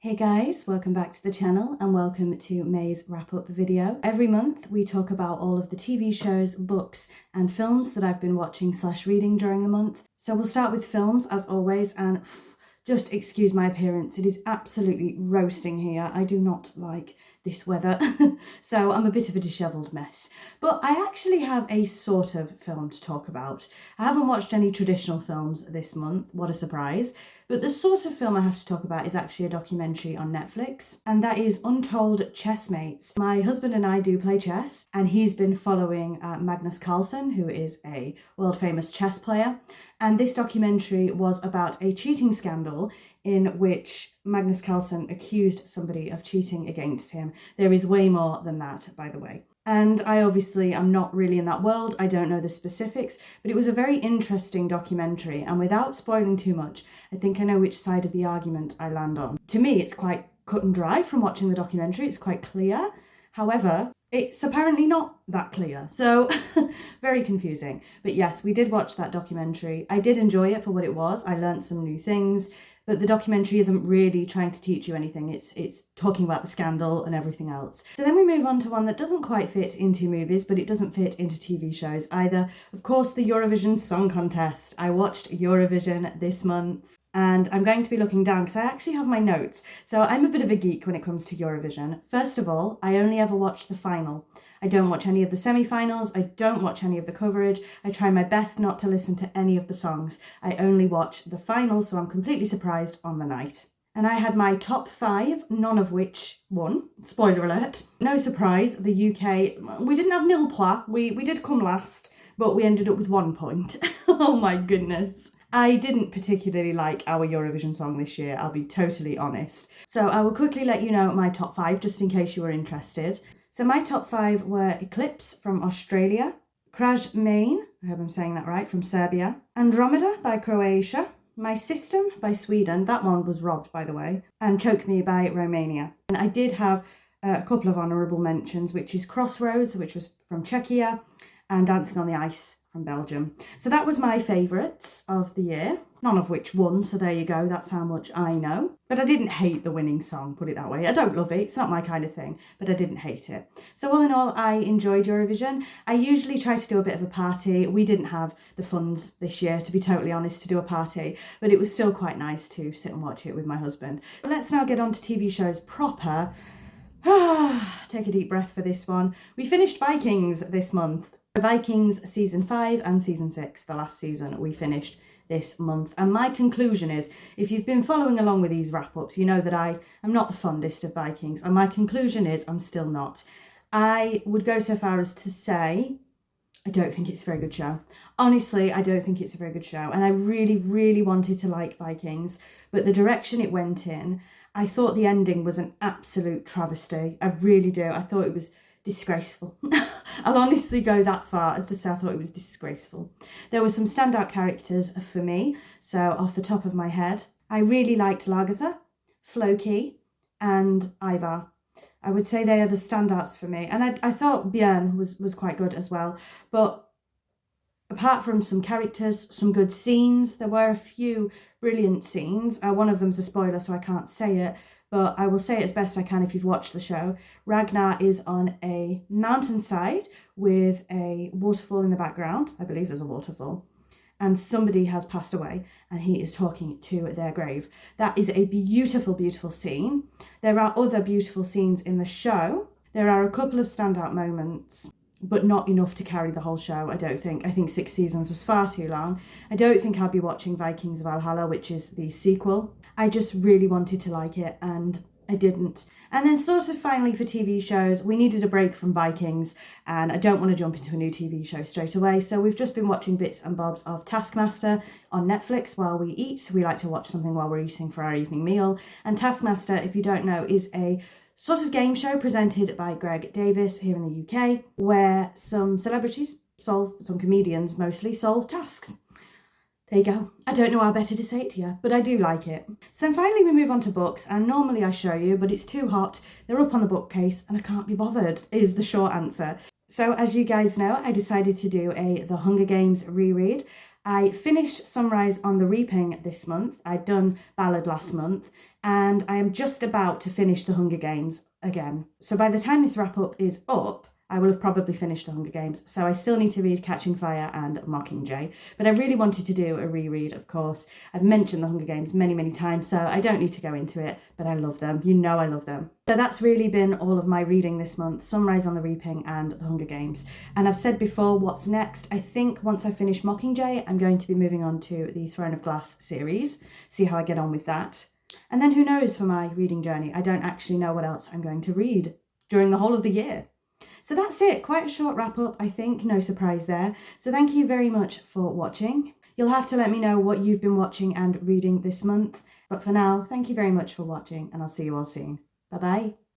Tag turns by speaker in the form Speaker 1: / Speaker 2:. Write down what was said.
Speaker 1: Hey guys, welcome back to the channel and welcome to May's wrap-up video. Every month we talk about all of the TV shows, books and films that I've been watching / reading during the month. So we'll start with films as always, and just excuse my appearance, it is absolutely roasting here. I do not like this weather, so I'm a bit of a dishevelled mess. But I actually have a sort of film to talk about. I haven't watched any traditional films this month, what a surprise. But the sort of film I have to talk about is actually a documentary on Netflix, and that is Untold Chessmates. My husband and I do play chess, and he's been following Magnus Carlsen, who is a world-famous chess player. And this documentary was about a cheating scandal in which Magnus Carlsen accused somebody of cheating against him. There is way more than that, by the way. And I obviously am not really in that world, I don't know the specifics, but it was a very interesting documentary, and without spoiling too much, I think I know which side of the argument I land on. To me, it's quite cut and dry from watching the documentary, it's quite clear. However, it's apparently not that clear, so very confusing. But yes, we did watch that documentary. I did enjoy it for what it was. I learned some new things, but the documentary isn't really trying to teach you anything. It's talking about the scandal and everything else. So then we move on to one that doesn't quite fit into movies, but it doesn't fit into TV shows either. Of course, the Eurovision Song Contest. I watched Eurovision this month, and I'm going to be looking down because I actually have my notes. So I'm a bit of a geek when it comes to Eurovision. First of all, I only ever watch the final. I don't watch any of the semi-finals, I don't watch any of the coverage, I try my best not to listen to any of the songs. I only watch the finals, so I'm completely surprised on the night. And I had my top 5, none of which won. Spoiler alert. No surprise, the UK, we didn't have nil points, we did come last, but we ended up with 1 point. Oh my goodness. I didn't particularly like our Eurovision song this year, I'll be totally honest. So I will quickly let you know my top 5, just in case you were interested. So my top 5 were Eclipse from Australia, Kraj Main, I hope I'm saying that right, from Serbia, Andromeda by Croatia, My System by Sweden, that one was robbed by the way, and Choke Me by Romania. And I did have a couple of honourable mentions, which is Crossroads, which was from Czechia, and Dancing on the Ice from Belgium. So that was my favourites of the year, none of which won, so there you go, that's how much I know. But I didn't hate the winning song, put it that way. I don't love it, it's not my kind of thing, but I didn't hate it. So all in all, I enjoyed Eurovision. I usually try to do a bit of a party. We didn't have the funds this year, to be totally honest, to do a party, but it was still quite nice to sit and watch it with my husband. But let's now get on to TV shows proper. Take a deep breath for this one. We finished Vikings this month. Vikings season 5 and season 6, the last season we finished this month. And my conclusion is, if you've been following along with these wrap-ups, you know that I am not the fondest of Vikings, and my conclusion is I'm still not. I would go so far as to say I don't think it's a very good show. Honestly, I don't think it's a very good show, and I really, really wanted to like Vikings, but the direction it went in, I thought the ending was an absolute travesty. I really do. I thought it was disgraceful. I'll honestly go that far as to say I thought it was disgraceful. There were some standout characters for me, so off the top of my head, I really liked Lagertha, Floki and Ivar. I would say they are the standouts for me, and I thought Björn was quite good as well, but apart from some characters, some good scenes, there were a few brilliant scenes. One of them's a spoiler, so I can't say it, but I will say it as best I can if you've watched the show. Ragnar is on a mountainside with a waterfall in the background. I believe there's a waterfall. And somebody has passed away and he is talking to their grave. That is a beautiful, beautiful scene. There are other beautiful scenes in the show. There are a couple of standout moments, but not enough to carry the whole show, I don't think. I think 6 seasons was far too long. I don't think I'll be watching Vikings Valhalla, which is the sequel. I just really wanted to like it and I didn't. And then sort of finally for TV shows, we needed a break from Vikings and I don't want to jump into a new TV show straight away. So we've just been watching bits and bobs of Taskmaster on Netflix while we eat. So we like to watch something while we're eating for our evening meal. And Taskmaster, if you don't know, is a sort of game show presented by Greg Davis here in the UK, where some celebrities some comedians mostly solve tasks. There you go. I don't know how better to say it to you, but I do like it. So then finally we move on to books, and normally I show you, but it's too hot. They're up on the bookcase and I can't be bothered, is the short answer. So as you guys know, I decided to do a The Hunger Games reread. I finished Sunrise on the Reaping this month. I'd done Ballad last month, and I am just about to finish The Hunger Games again. So by the time this wrap up is up, I will have probably finished The Hunger Games, so I still need to read Catching Fire and Mockingjay. But I really wanted to do a reread, of course. I've mentioned The Hunger Games many, many times, so I don't need to go into it, but I love them. You know I love them. So that's really been all of my reading this month, Sunrise on the Reaping and The Hunger Games. And I've said before, what's next? I think once I finish Mockingjay, I'm going to be moving on to the Throne of Glass series, see how I get on with that. And then who knows for my reading journey? I don't actually know what else I'm going to read during the whole of the year. So that's it, quite a short wrap up, I think, no surprise there. So thank you very much for watching. You'll have to let me know what you've been watching and reading this month. But for now, thank you very much for watching, and I'll see you all soon. Bye bye.